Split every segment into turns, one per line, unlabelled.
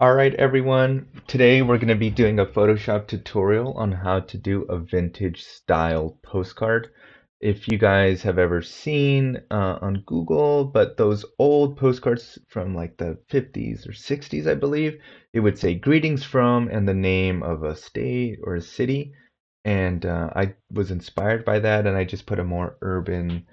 All right, everyone. Today we're going to be doing a Photoshop tutorial on how to do a vintage style postcard. If you guys have ever seen on Google, but those old postcards from like the 50s or 60s, I believe, it would say greetings from and the name of a state or a city. And I was inspired by that, and I just put a more urban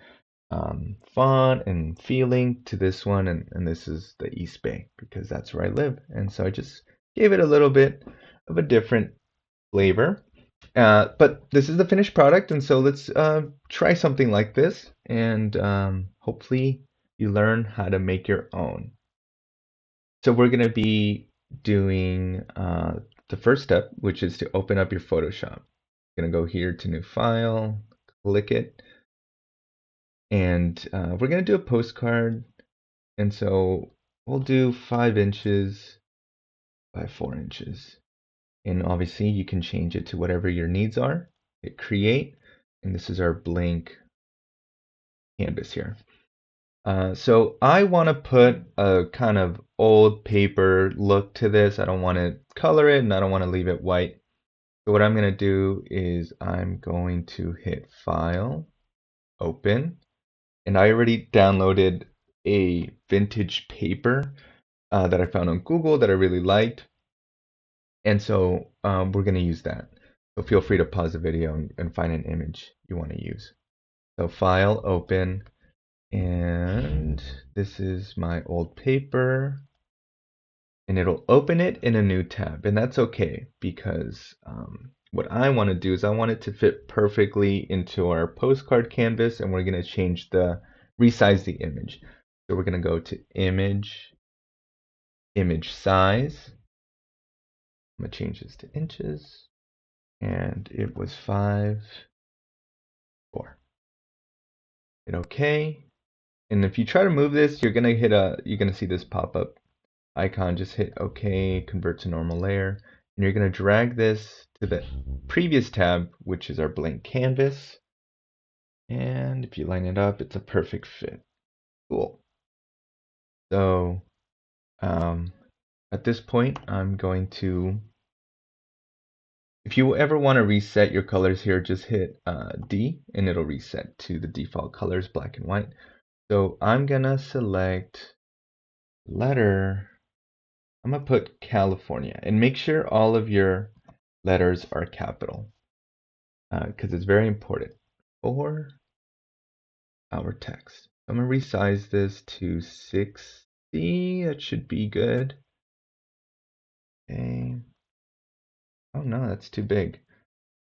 font and feeling to this one, and this is the East Bay because that's where I live. And so I just gave it a little bit of a different flavor. But this is the finished product, and so let's try something like this, and hopefully you learn how to make your own. So we're going to be doing the first step, which is to open up your Photoshop. Going to go here to New File, click it, and we're going to do a postcard. And so we'll do 5 inches by 4 inches. And obviously you can change it to whatever your needs are. Hit create, and this is our blank canvas here. So I want to put a kind of old paper look to this. I don't want to color it and I don't want to leave it white. So what I'm going to do is I'm going to hit File, Open, and I already downloaded a vintage paper that I found on Google that I really liked. And so we're going to use that. So feel free to pause the video and find an image you want to use. So File, Open, and this is my old paper. And it'll open it in a new tab. And that's okay because what I want to do is I want it to fit perfectly into our postcard canvas, and we're going to resize the image. So we're going to go to Image, Image Size. I'm going to change this to inches. And it was 5, 4. Hit OK. And if you try to move this, you're gonna see this pop-up icon. Just hit OK, convert to normal layer, and you're gonna drag this to the previous tab, which is our blank canvas. And if you line it up, it's a perfect fit. Cool. So at this point, I'm going to, if you ever want to reset your colors here, just hit D and it'll reset to the default colors, black and white. So I'm gonna select letter. I'm gonna put California and make sure all of your letters are capital because it's very important for our text. I'm gonna resize this to 60. That should be good. Okay. Oh no, that's too big.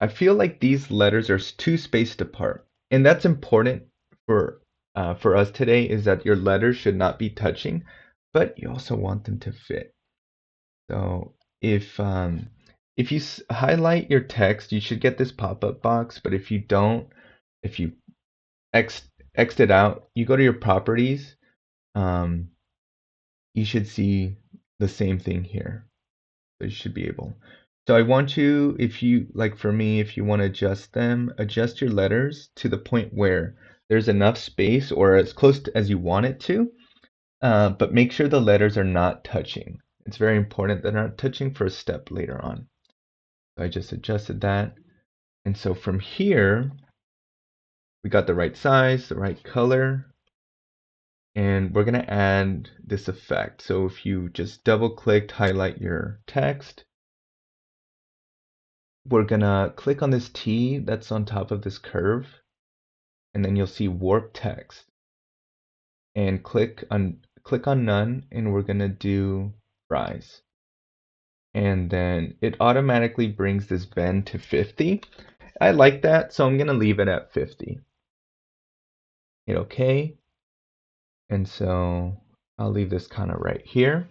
I feel like these letters are too spaced apart, and that's important for us today. Is that your letters should not be touching, but you also want them to fit. So if you highlight your text, you should get this pop-up box. But if you don't, if you X Xed it out, you go to your properties. Um, you should see the same thing here. So you should be able. So I want you, if you like for me, if you want to adjust them, adjust your letters to the point where there's enough space or as close to, as you want it to. But make sure the letters are not touching. It's very important they're not touching for a step later on. So I just adjusted that. And so from here, we got the right size, the right color, and we're going to add this effect. So if you just double click, highlight your text, we're going to click on this T that's on top of this curve, and then you'll see warp text. And click on none, and we're going to do rise. And then it automatically brings this bend to 50. I like that, so I'm going to leave it at 50. Hit OK. And so I'll leave this kind of right here.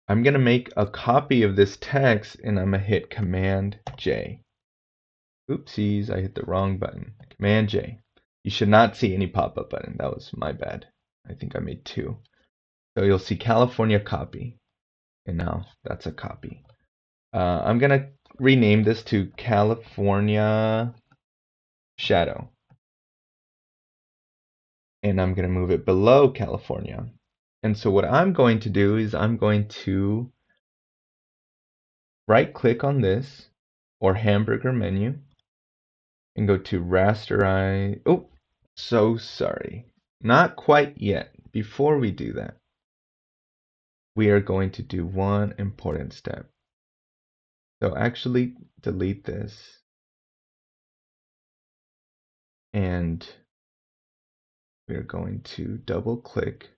I'm going to make a copy of this text, and I'm going to hit Command J. Oopsies, I hit the wrong button. Command J. You should not see any pop-up button. That was my bad. I think I made 2. So you'll see California copy. And now that's a copy. I'm going to rename this to California Shadow. And I'm going to move it below California. And so what I'm going to do is I'm going to right click on this or hamburger menu and go to rasterize. Oh, so sorry. Not quite yet. Before we do that, we are going to do one important step. So actually delete this and we're going to double click.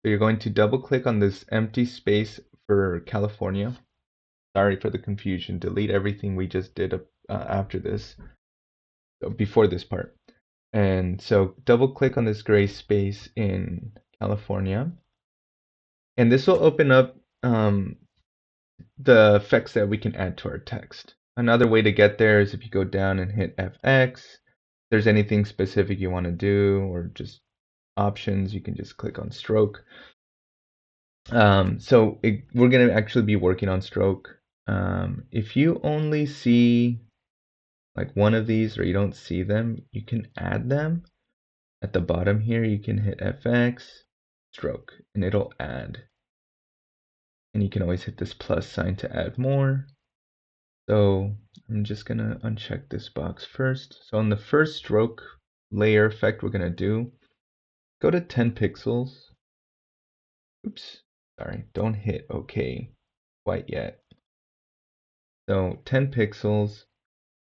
So you're going to double click on this empty space for California. Sorry for the confusion. Delete everything we just did after this, before this part. And so double click on this gray space in California. And this will open up the effects that we can add to our text. Another way to get there is if you go down and hit FX. If there's anything specific you want to do or just options, you can just click on stroke. We're going to actually be working on stroke. If you only see like one of these or you don't see them, you can add them. At the bottom here, you can hit FX, stroke, and it'll add. And you can always hit this plus sign to add more. So I'm just gonna uncheck this box first. So on the first stroke layer effect we're gonna do, go to 10 pixels. Oops, sorry, don't hit OK quite yet. So 10 pixels,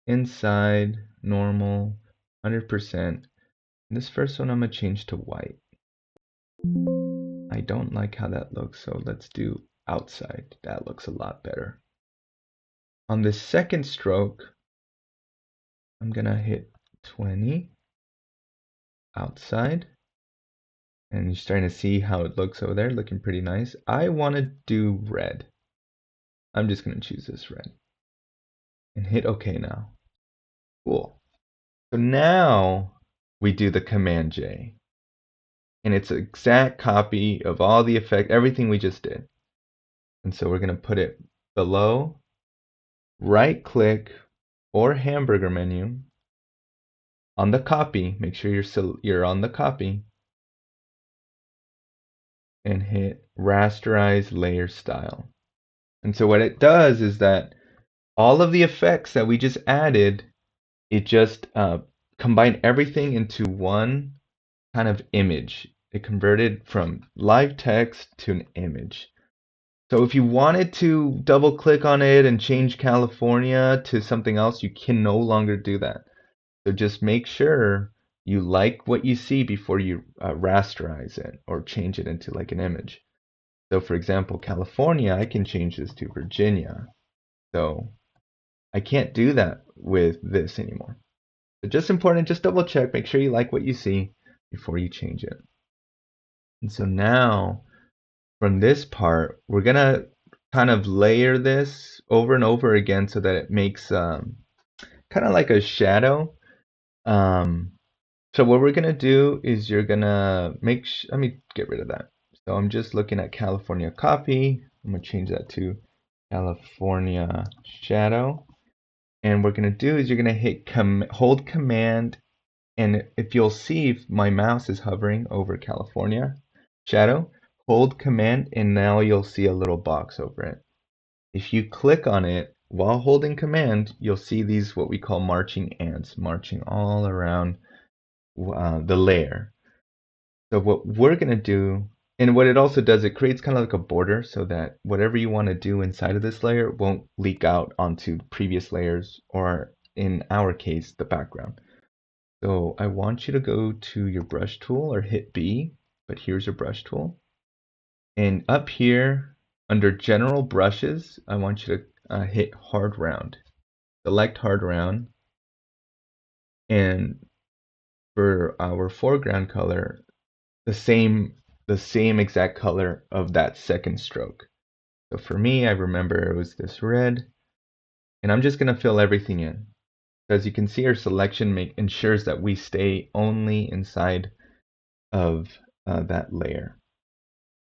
inside, normal, 100%. This first one I'm gonna change to white. I don't like how that looks, so let's do outside. That looks a lot better. On the second stroke, I'm gonna hit 20 outside. And you're starting to see how it looks over there, looking pretty nice. I want to do red. I'm just gonna choose this red. And hit OK now. Cool. So now we do the Command J. And it's an exact copy of all the effect, everything we just did. And so we're gonna put it below, right click or hamburger menu on the copy. Make sure you're on the copy and hit rasterize layer style. And so what it does is that all of the effects that we just added, it just combined everything into one kind of image. It converted from live text to an image. So if you wanted to double click on it and change California to something else, you can no longer do that. So just make sure you like what you see before you rasterize it or change it into like an image. So for example, California, I can change this to Virginia. So I can't do that with this anymore. So just important, just double check, make sure you like what you see before you change it. And so now from this part, we're gonna kind of layer this over and over again so that it makes kind of like a shadow. So what we're gonna do is you're gonna let me get rid of that. So I'm just looking at California copy. I'm gonna change that to California shadow. And what we're gonna do is you're gonna hit hold command, and if you'll see, if my mouse is hovering over California shadow, hold command, and now you'll see a little box over it. If you click on it while holding command, you'll see these what we call marching ants marching all around the layer. So what we're gonna do, and what it also does, it creates kind of like a border so that whatever you want to do inside of this layer won't leak out onto previous layers, or in our case, the background. So I want you to go to your brush tool or hit B, but here's your brush tool. And up here under general brushes, I want you to hit hard round. Select hard round. And for our foreground color, the same exact color of that second stroke. So for me, I remember it was this red. And I'm just going to fill everything in. As you can see, our selection ensures that we stay only inside of that layer.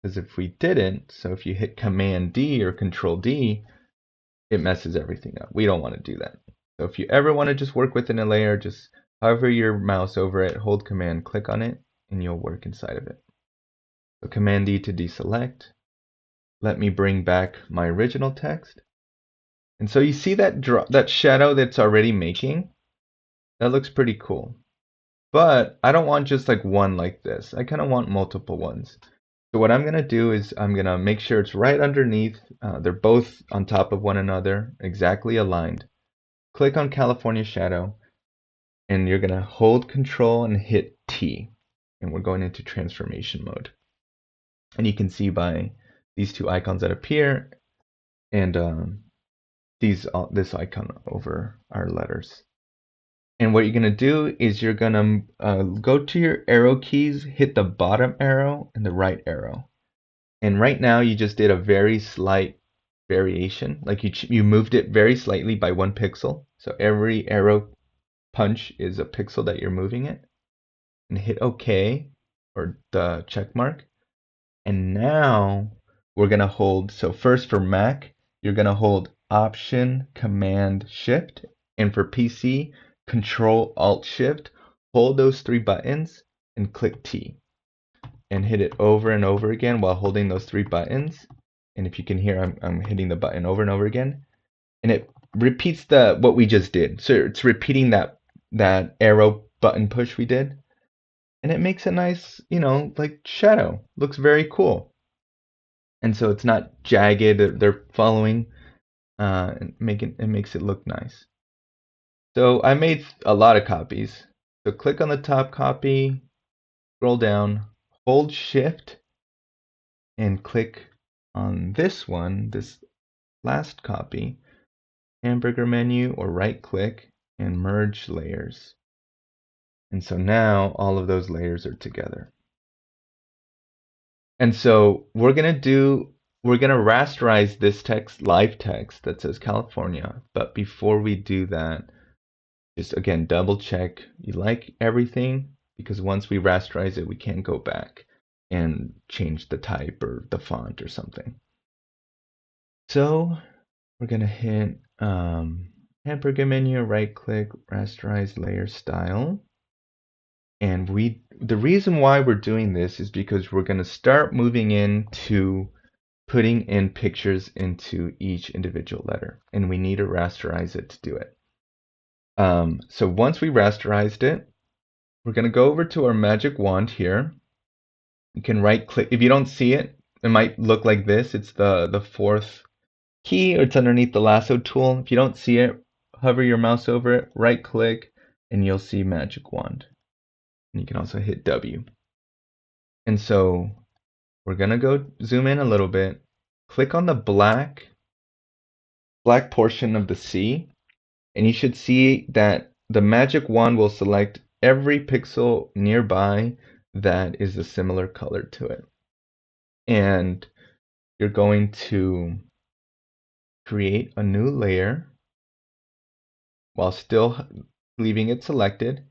Because if we didn't, so if you hit Command D or Control D, it messes everything up. We don't want to do that. So if you ever want to just work within a layer, just hover your mouse over it, hold Command, click on it, and you'll work inside of it. So Command D to deselect. Let me bring back my original text. And so you see that shadow that's already making? That looks pretty cool. But I don't want just like one like this. I kind of want multiple ones. So what I'm going to do is I'm going to make sure it's right underneath. They're both on top of one another, exactly aligned. Click on California Shadow, and you're going to hold Control and hit T. And we're going into transformation mode. And you can see by these two icons that appear and this icon over our letters. And what you're going to do is you're going to go to your arrow keys, hit the bottom arrow and the right arrow. And right now you just did a very slight variation. Like you moved it very slightly by 1 pixel. So every arrow punch is a pixel that you're moving it. And hit OK or the check mark. And now we're going to hold, so first for Mac, you're going to hold Option, Command, Shift. And for PC, Control, Alt, Shift. Hold those 3 buttons and click T. And hit it over and over again while holding those 3 buttons. And if you can hear, I'm hitting the button over and over again. And it repeats what we just did. So it's repeating that arrow button push we did. And it makes a nice, like shadow. Looks very cool. And so it's not jagged. They're following. It makes it look nice. So I made a lot of copies. So click on the top copy, scroll down, hold Shift, and click on this one, this last copy, hamburger menu, or right click and merge layers. And so now all of those layers are together. And so we're gonna rasterize this text, live text that says California. But before we do that, just again, double check you like everything, because once we rasterize it, we can't go back and change the type or the font or something. So we're gonna hit hamburger menu, right click, rasterize layer style. And the reason why we're doing this is because we're gonna start moving into putting in pictures into each individual letter, and we need to rasterize it to do it. So once we rasterized it, we're going to go over to our magic wand here. You can right click. If you don't see it, it might look like this. It's the 4th key, or it's underneath the lasso tool. If you don't see it, hover your mouse over it, right click, and you'll see magic wand. And you can also hit W. And so we're going to go zoom in a little bit. Click on the black portion of the C, and you should see that the magic wand will select every pixel nearby that is a similar color to it. And you're going to create a new layer while still leaving it selected.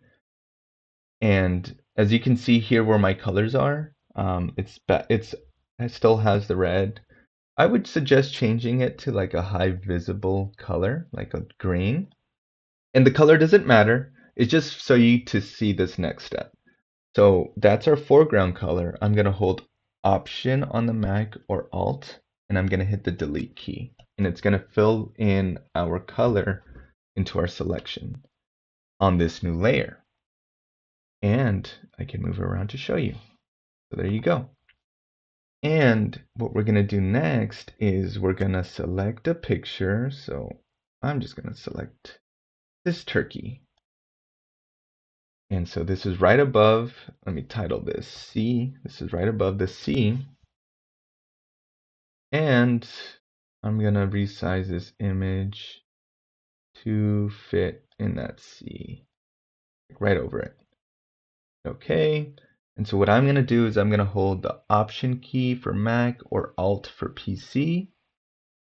And as you can see here where my colors are, it still has the red. I would suggest changing it to like a high visible color, like a green. And the color doesn't matter. It's just so you to see this next step. So that's our foreground color. I'm going to hold Option on the Mac or Alt, and I'm going to hit the delete key. And it's going to fill in our color into our selection on this new layer. And I can move around to show you. So there you go. And what we're going to do next is we're going to select a picture. So I'm just going to select this turkey. And so this is right above, let me title this C. This is right above the C. And I'm going to resize this image to fit in that C, right over it. Okay. And so what I'm going to do is I'm going to hold the Option key for Mac or Alt for PC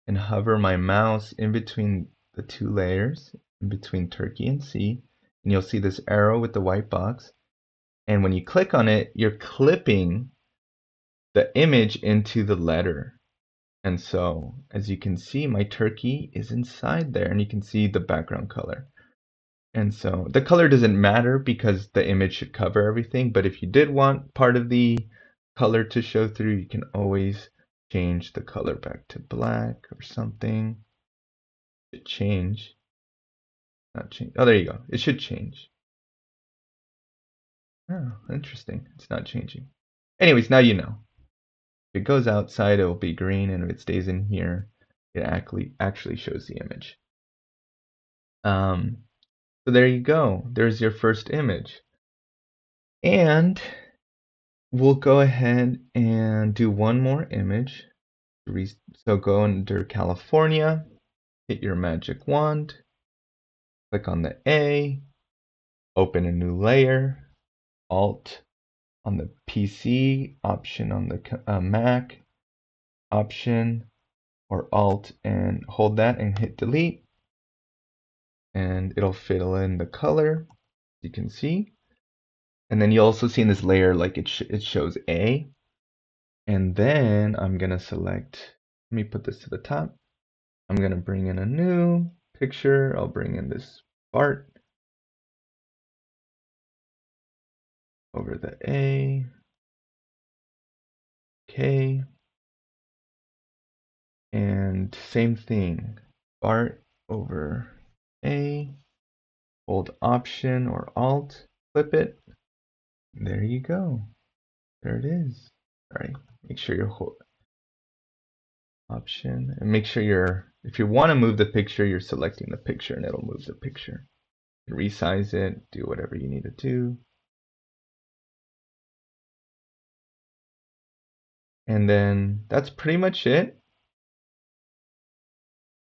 and hover my mouse in between the 2 layers, in between turkey and C. And you'll see this arrow with the white box. And when you click on it, you're clipping the image into the letter. And so, as you can see, my turkey is inside there, and you can see the background color. And so the color doesn't matter because the image should cover everything. But if you did want part of the color to show through, you can always change the color back to black or something. It should change. Not change. Oh, there you go. It should change. Oh, interesting. It's not changing. Anyways, now you know. If it goes outside, it will be green, and if it stays in here, it actually shows the image. So there you go. There's your first image. And we'll go ahead and do one more image. So go under California, hit your magic wand, click on the A, open a new layer, Alt on the PC, Option on the Mac, Option or Alt and hold that and hit delete. And it'll fill in the color, you can see. And then you'll also see in this layer, like it shows A. And then I'm gonna select, let me put this to the top. I'm gonna bring in a new picture. I'll bring in this Bart over the A, K, and same thing, Bart over A, hold Option or Alt, flip it. There you go. There it is. All right, make sure you hold Option and make sure if you want to move the picture, you're selecting the picture and it'll move the picture. Resize it, do whatever you need to do. And then that's pretty much it.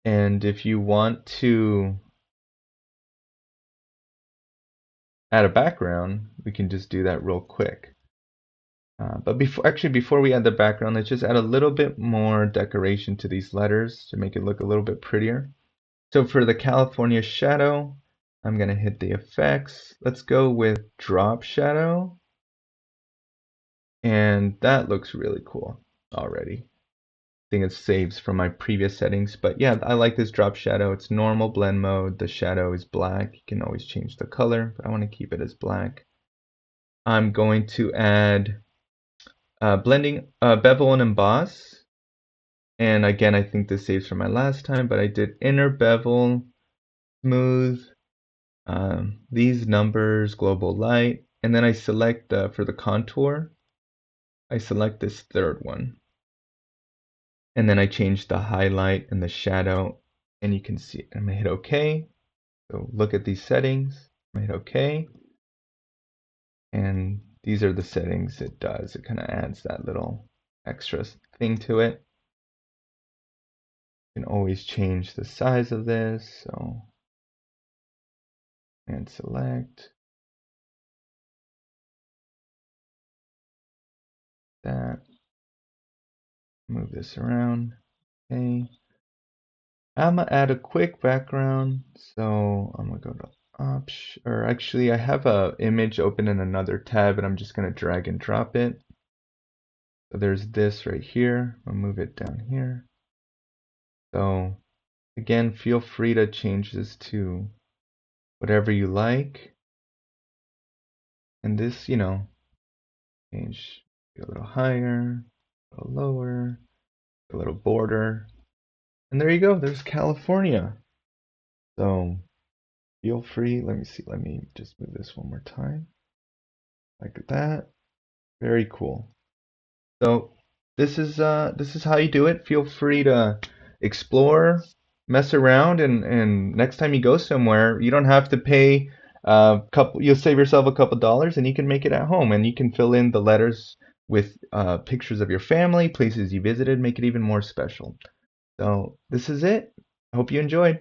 And if you want to add a background, we can just do that real quick. But before we add the background, let's just add a little bit more decoration to these letters to make it look a little bit prettier. So for the California shadow, I'm gonna hit the effects. Let's go with drop shadow. And that looks really cool already. I think it saves from my previous settings, but yeah, I like this drop shadow. It's normal blend mode. The shadow is black. You can always change the color, but I want to keep it as black. I'm going to add blending bevel and emboss. And again, I think this saves from my last time, but I did inner bevel, smooth, these numbers, global light, and then I select for the contour, I select this third one. And then I change the highlight and the shadow, and you can see I'm gonna hit OK. So look at these settings. I'm gonna hit OK. And these are the settings it does. It kind of adds that little extra thing to it. You can always change the size of this. So, and select that. Move this around. Okay. I'm gonna add a quick background. So I'm gonna go to option, or actually I have a image open in another tab, and I'm just gonna drag and drop it. So there's this right here. I'll move it down here. So again, feel free to change this to whatever you like. And this, you know, change a little higher, a little lower, a little border. And there you go, there's California. So feel free, let me see, let me just move this one more time. Like that. Very cool. So this is how you do it. Feel free to explore, mess around, and next time you go somewhere, you don't have to pay a couple. You'll save yourself a couple dollars, and you can make it at home. And you can fill in the letters with pictures of your family, places you visited, make it even more special. So this is it. I hope you enjoyed.